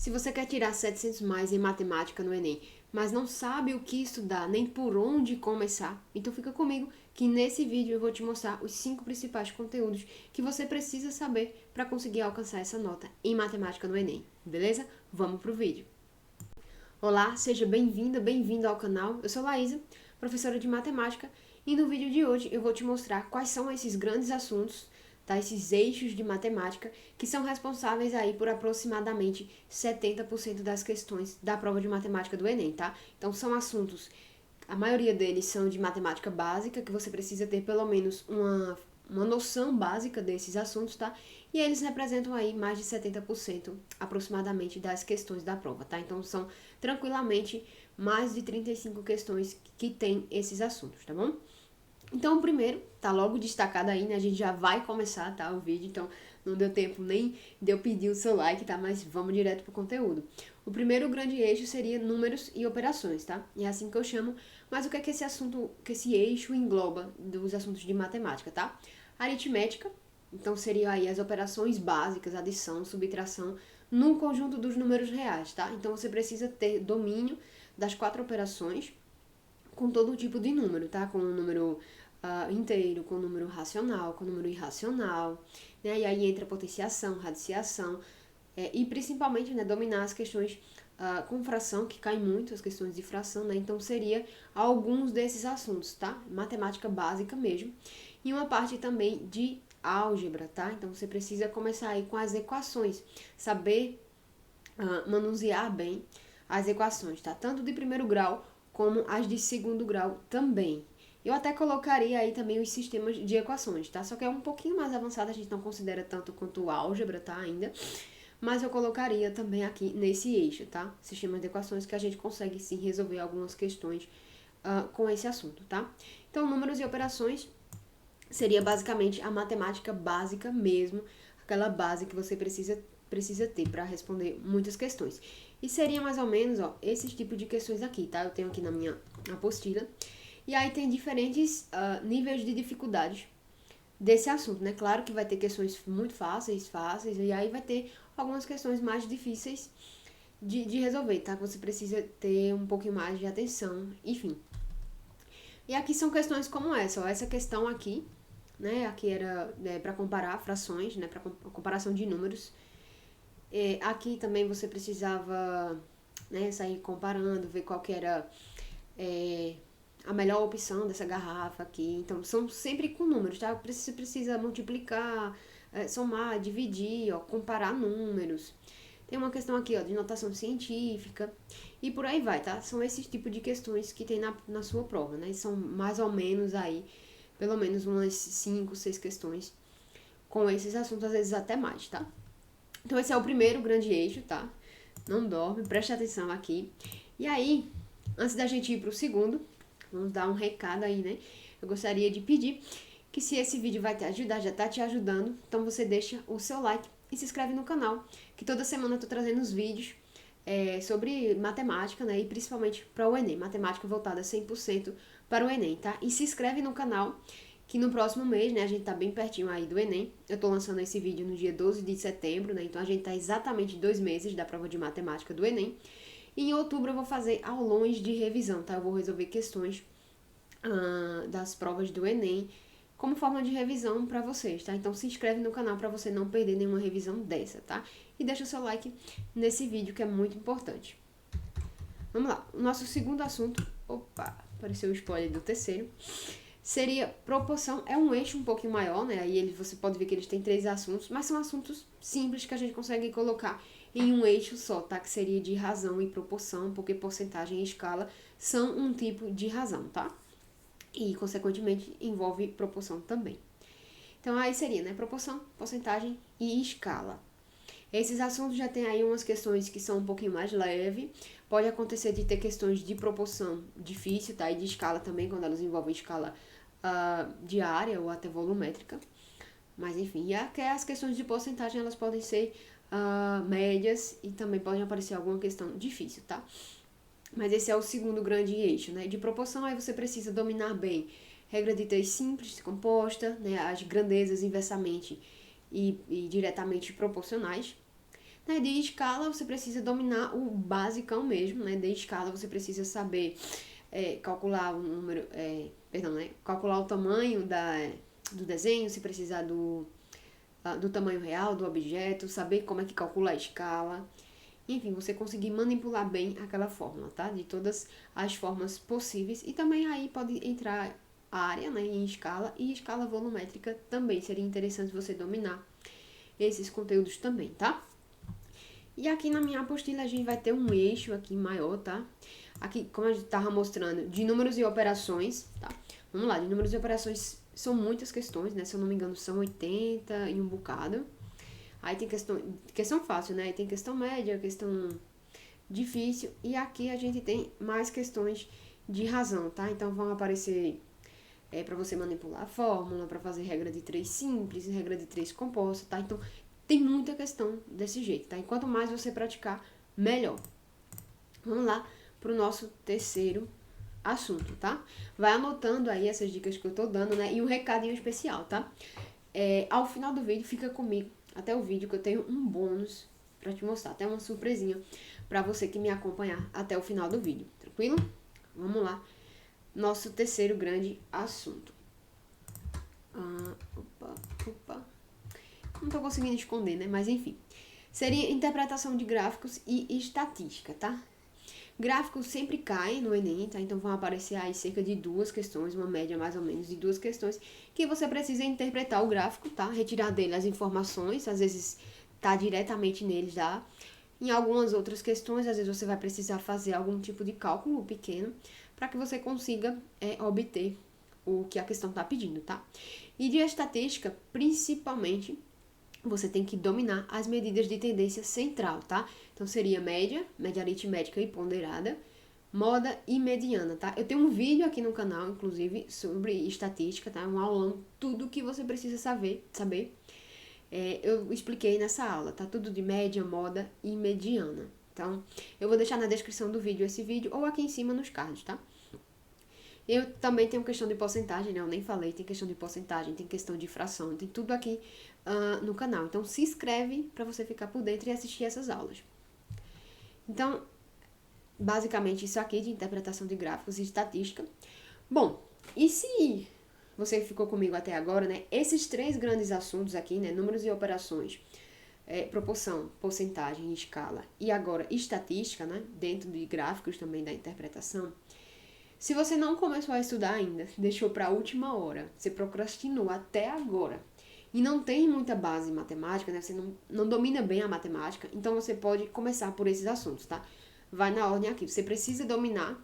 Se você quer tirar 700 mais em matemática no Enem, mas não sabe o que estudar, nem por onde começar, então fica comigo que nesse vídeo eu vou te mostrar os 5 principais conteúdos que você precisa saber para conseguir alcançar essa nota em matemática no Enem, beleza? Vamos pro vídeo. Olá, seja bem-vinda, bem-vindo ao canal. Eu sou Laísa, professora de matemática, e no vídeo de hoje eu vou te mostrar quais são esses grandes assuntos, tá? Esses eixos de matemática que são responsáveis aí por aproximadamente 70% das questões da prova de matemática do Enem, tá? Então são assuntos, a maioria deles são de matemática básica, que você precisa ter pelo menos uma noção básica desses assuntos, tá? E eles representam aí mais de 70% aproximadamente das questões da prova, tá? Então são tranquilamente mais de 35 questões que tem esses assuntos, tá bom? Então o primeiro, tá logo destacado aí, né? A gente já vai começar, tá? O vídeo, então não deu tempo nem de eu pedir o seu like, tá? Mas vamos direto pro conteúdo. O primeiro grande eixo seria números e operações, tá? E é assim que eu chamo. Mas o que é que esse assunto, que esse eixo engloba dos assuntos de matemática, tá? Aritmética, então seria aí as operações básicas, adição, subtração, no conjunto dos números reais, tá? Então você precisa ter domínio das 4 operações com todo tipo de número, tá? Com o número inteiro, com o número racional, com o número irracional, né? E aí entra potenciação, radiciação, e principalmente, né, dominar as questões com fração, que caem muito, as questões de fração, né? Então seria alguns desses assuntos, tá? Matemática básica mesmo. E uma parte também de álgebra, tá? Então você precisa começar aí com as equações, saber manusear bem as equações, tá? Tanto de primeiro grau como as de segundo grau também. Eu até colocaria aí também os sistemas de equações, tá? Só que é um pouquinho mais avançado, a gente não considera tanto quanto o álgebra, tá? Ainda. Mas eu colocaria também aqui nesse eixo, tá? Sistemas de equações que a gente consegue sim resolver algumas questões com esse assunto, tá? Então, números e operações seria basicamente a matemática básica mesmo, aquela base que você precisa ter para responder muitas questões. E seria mais ou menos, ó, esses tipos de questões aqui, tá? Eu tenho aqui na minha apostila. E aí tem diferentes níveis de dificuldade desse assunto, né? Claro que vai ter questões muito fáceis, e aí vai ter algumas questões mais difíceis de resolver, tá? Que você precisa ter um pouquinho mais de atenção, enfim. E aqui são questões como essa, ó. Essa questão aqui, né? Aqui era para comparar frações, né? Para comparação de números. Aqui também você precisava, né, sair comparando, ver qual que era a melhor opção dessa garrafa aqui. Então, são sempre com números, tá? Você precisa multiplicar, somar, dividir, ó, comparar números. Tem uma questão aqui, ó, de notação científica e por aí vai, tá? São esses tipos de questões que tem na sua prova, né? São mais ou menos aí, pelo menos umas 5, 6 questões com esses assuntos, às vezes até mais, tá? Então esse é o primeiro grande eixo, tá? Não dorme, preste atenção aqui. E aí, antes da gente ir pro segundo, vamos dar um recado aí, né? Eu gostaria de pedir que se esse vídeo vai te ajudar, já tá te ajudando, então você deixa o seu like e se inscreve no canal, que toda semana eu tô trazendo os vídeos sobre matemática, né? E principalmente para o Enem, matemática voltada 100% para o Enem, tá? E se inscreve no canal, que no próximo mês, né, a gente tá bem pertinho aí do Enem. Eu tô lançando esse vídeo no dia 12 de setembro, né? Então a gente tá exatamente 2 meses da prova de matemática do Enem. E em outubro eu vou fazer aulões de revisão, tá? Eu vou resolver questões das provas do Enem como forma de revisão para vocês, tá? Então se inscreve no canal para você não perder nenhuma revisão dessa, tá? E deixa o seu like nesse vídeo que é muito importante. Vamos lá, o nosso segundo assunto, opa, apareceu o spoiler do terceiro, seria proporção. É um eixo um pouquinho maior, né? Aí você pode ver que eles têm 3 assuntos, mas são assuntos simples que a gente consegue colocar em um eixo só, tá? Que seria de razão e proporção, porque porcentagem e escala são um tipo de razão, tá? E, consequentemente, envolve proporção também. Então, aí seria, né? Proporção, porcentagem e escala. Esses assuntos já tem aí umas questões que são um pouquinho mais leve. Pode acontecer de ter questões de proporção difícil, tá? E de escala também, quando elas envolvem escala diária ou até volumétrica. Mas, enfim, e as questões de porcentagem, elas podem ser médias e também podem aparecer alguma questão difícil, tá? Mas esse é o segundo grande eixo, né? De proporção, aí você precisa dominar bem regra de 3 simples, composta, né? As grandezas inversamente e diretamente proporcionais. De escala, você precisa dominar o basicão mesmo, né? De escala, você precisa saber calcular o número, calcular o tamanho do desenho, se precisar do tamanho real do objeto, saber como é que calcula a escala. Enfim, você conseguir manipular bem aquela fórmula, tá? De todas as formas possíveis. E também aí pode entrar a área, né, em escala e escala volumétrica também. Seria interessante você dominar esses conteúdos também, tá? E aqui na minha apostila a gente vai ter um eixo aqui maior, tá? Aqui, como a gente estava mostrando, de números e operações, tá? Vamos lá, de números e operações são muitas questões, né? Se eu não me engano, são 80 e um bocado. Aí tem questão fácil, né? Aí tem questão média, questão difícil. E aqui a gente tem mais questões de razão, tá? Então vão aparecer para você manipular a fórmula, para fazer regra de 3 simples, regra de 3 composta, tá? Então tem muita questão desse jeito, tá? E quanto mais você praticar, melhor. Vamos lá pro nosso terceiro assunto, tá? Vai anotando aí essas dicas que eu tô dando, né? E um recadinho especial, tá? Ao final do vídeo, fica comigo até o vídeo que eu tenho um bônus pra te mostrar, até uma surpresinha pra você que me acompanhar até o final do vídeo, tranquilo? Vamos lá. Nosso terceiro grande assunto. Opa. Não tô conseguindo esconder, né? Mas enfim. Seria interpretação de gráficos e estatística, tá? Gráficos sempre caem no Enem, tá? Então vão aparecer aí cerca de 2 questões, uma média mais ou menos de 2 questões, que você precisa interpretar o gráfico, tá? Retirar dele as informações, às vezes tá diretamente neles já. Em algumas outras questões, às vezes você vai precisar fazer algum tipo de cálculo pequeno para que você consiga obter o que a questão está pedindo, tá? E de estatística, principalmente, você tem que dominar as medidas de tendência central, tá? Então seria média aritmética e ponderada, moda e mediana, tá? Eu tenho um vídeo aqui no canal, inclusive, sobre estatística, tá? Um aulão, tudo que você precisa saber. Eu expliquei nessa aula, tá? Tudo de média, moda e mediana. Então, eu vou deixar na descrição do vídeo esse vídeo ou aqui em cima nos cards, tá? Eu também tenho questão de porcentagem, né? Eu nem falei, tem questão de porcentagem, tem questão de fração, tem tudo aqui no canal. Então, se inscreve para você ficar por dentro e assistir essas aulas. Então, basicamente isso aqui de interpretação de gráficos e estatística. Bom, e se você ficou comigo até agora, né? Esses 3 grandes assuntos aqui, né? Números e operações, proporção, porcentagem, escala e agora estatística, né? Dentro de gráficos também da interpretação. Se você não começou a estudar ainda, deixou para a última hora, você procrastinou até agora e não tem muita base em matemática, né? Você não domina bem a matemática, então você pode começar por esses assuntos, tá? Vai na ordem aqui. Você precisa dominar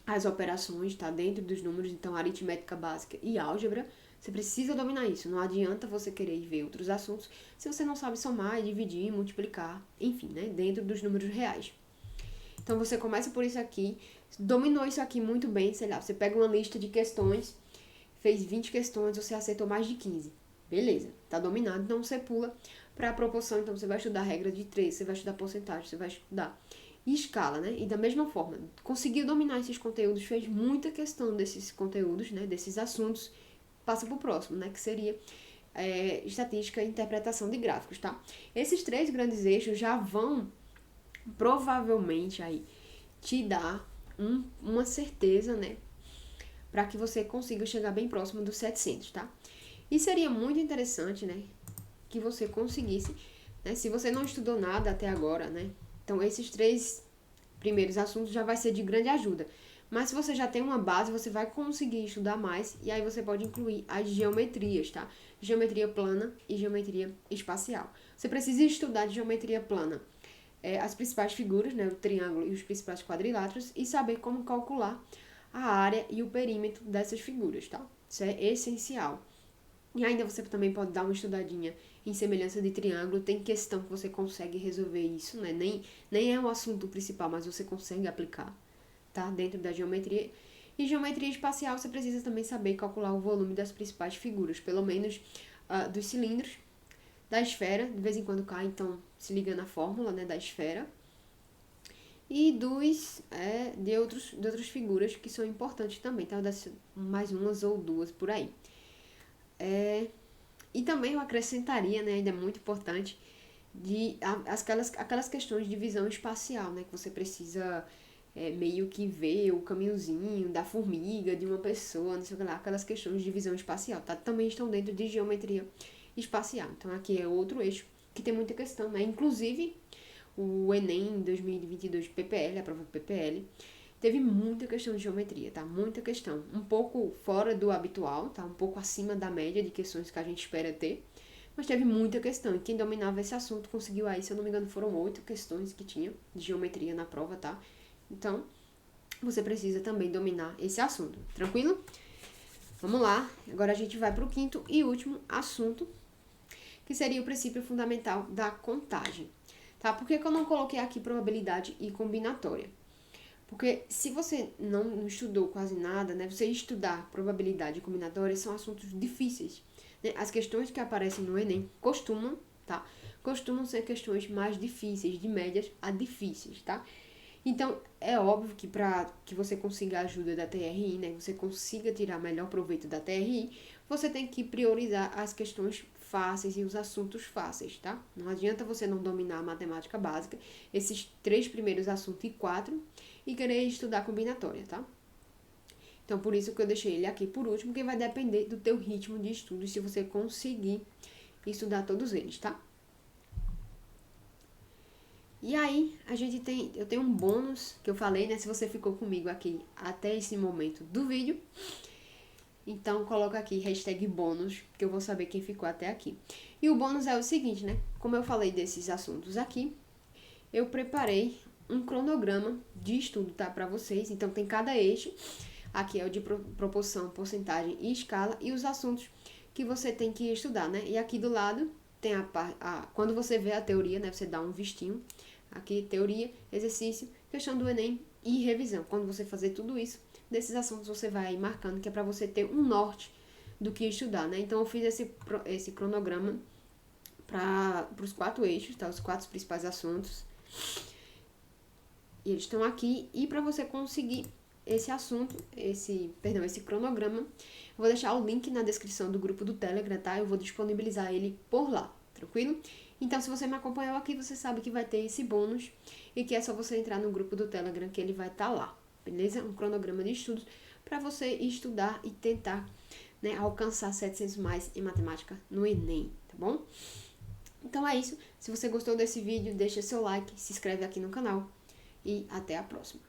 as operações, tá? Dentro dos números, então aritmética básica e álgebra. Você precisa dominar isso. Não adianta você querer ver outros assuntos se você não sabe somar, dividir, multiplicar, enfim, né? Dentro dos números reais. Então você começa por isso aqui, dominou isso aqui muito bem, sei lá, você pega uma lista de questões, fez 20 questões, você acertou mais de 15. Beleza, tá dominado, então você pula para a proporção, então você vai estudar a regra de 3, você vai estudar porcentagem, você vai estudar escala, né? E da mesma forma, conseguiu dominar esses conteúdos, fez muita questão desses conteúdos, né? Desses assuntos, passa pro próximo, né? Que seria estatística e interpretação de gráficos, tá? Esses 3 grandes eixos já vão provavelmente aí te dar uma certeza, né, para que você consiga chegar bem próximo dos 700, tá? E seria muito interessante, né, que você conseguisse, né, se você não estudou nada até agora, né, então esses 3 primeiros assuntos já vai ser de grande ajuda. Mas se você já tem uma base, você vai conseguir estudar mais e aí você pode incluir as geometrias, tá? Geometria plana e geometria espacial. Você precisa estudar de geometria plana as principais figuras, né, o triângulo e os principais quadriláteros, e saber como calcular a área e o perímetro dessas figuras, tá? Isso é essencial. E ainda você também pode dar uma estudadinha em semelhança de triângulo, tem questão que você consegue resolver isso, né? Nem é o assunto principal, mas você consegue aplicar, tá? Dentro da geometria. E geometria espacial, você precisa também saber calcular o volume das principais figuras, pelo menos dos cilindros, da esfera, de vez em quando cai, então se liga na fórmula, né, da esfera, e de outras figuras que são importantes também, tá? Mais umas ou 2 por aí. E também eu acrescentaria, né, ainda é muito importante, aquelas questões de visão espacial, né? Que você precisa meio que ver o caminhozinho da formiga, de uma pessoa, não sei o que lá, aquelas questões de visão espacial, tá? Também estão dentro de geometria espacial. Então aqui é outro eixo que tem muita questão, né? Inclusive o Enem 2022 PPL, a prova PPL, teve muita questão de geometria, tá? Muita questão. Um pouco fora do habitual, tá? Um pouco acima da média de questões que a gente espera ter. Mas teve muita questão. E quem dominava esse assunto conseguiu aí, se eu não me engano, foram 8 questões que tinha de geometria na prova, tá? Então, você precisa também dominar esse assunto. Tranquilo? Vamos lá. Agora a gente vai para o quinto e último assunto, que seria o princípio fundamental da contagem. Tá? Por que eu não coloquei aqui probabilidade e combinatória? Porque se você não estudou quase nada, né, você estudar probabilidade e combinatória são assuntos difíceis. Né? As questões que aparecem no Enem costumam ser questões mais difíceis, de médias a difíceis, tá? Então, é óbvio que para que você consiga a ajuda da TRI, né, você consiga tirar melhor proveito da TRI, você tem que priorizar as questões fáceis e os assuntos fáceis, tá? Não adianta você não dominar a matemática básica, esses 3 primeiros assuntos e 4, e querer estudar combinatória, tá? Então, por isso que eu deixei ele aqui por último, que vai depender do teu ritmo de estudo e se você conseguir estudar todos eles, tá? E aí, eu tenho um bônus que eu falei, né? Se você ficou comigo aqui até esse momento do vídeo, então coloca aqui hashtag bônus, que eu vou saber quem ficou até aqui. E o bônus é o seguinte, né? Como eu falei desses assuntos aqui, eu preparei um cronograma de estudo, tá? Para vocês. Então tem cada eixo. Aqui é o de proporção, porcentagem e escala. E os assuntos que você tem que estudar, né? E aqui do lado tem quando você vê a teoria, né? Você dá um vistinho. Aqui, teoria, exercício, questão do Enem e revisão. Quando você fazer tudo isso, desses assuntos você vai marcando, que é para você ter um norte do que estudar, né? Então eu fiz esse cronograma para os 4 eixos, tá? Os 4 principais assuntos. E eles estão aqui. E para você conseguir esse assunto, esse cronograma, eu vou deixar o link na descrição do grupo do Telegram, tá? Eu vou disponibilizar ele por lá, tranquilo? Então, se você me acompanhou aqui, você sabe que vai ter esse bônus e que é só você entrar no grupo do Telegram que ele vai estar lá, beleza? Um cronograma de estudos para você estudar e tentar, né, alcançar 700 mais em matemática no Enem, tá bom? Então é isso. Se você gostou desse vídeo, deixa seu like, se inscreve aqui no canal e até a próxima.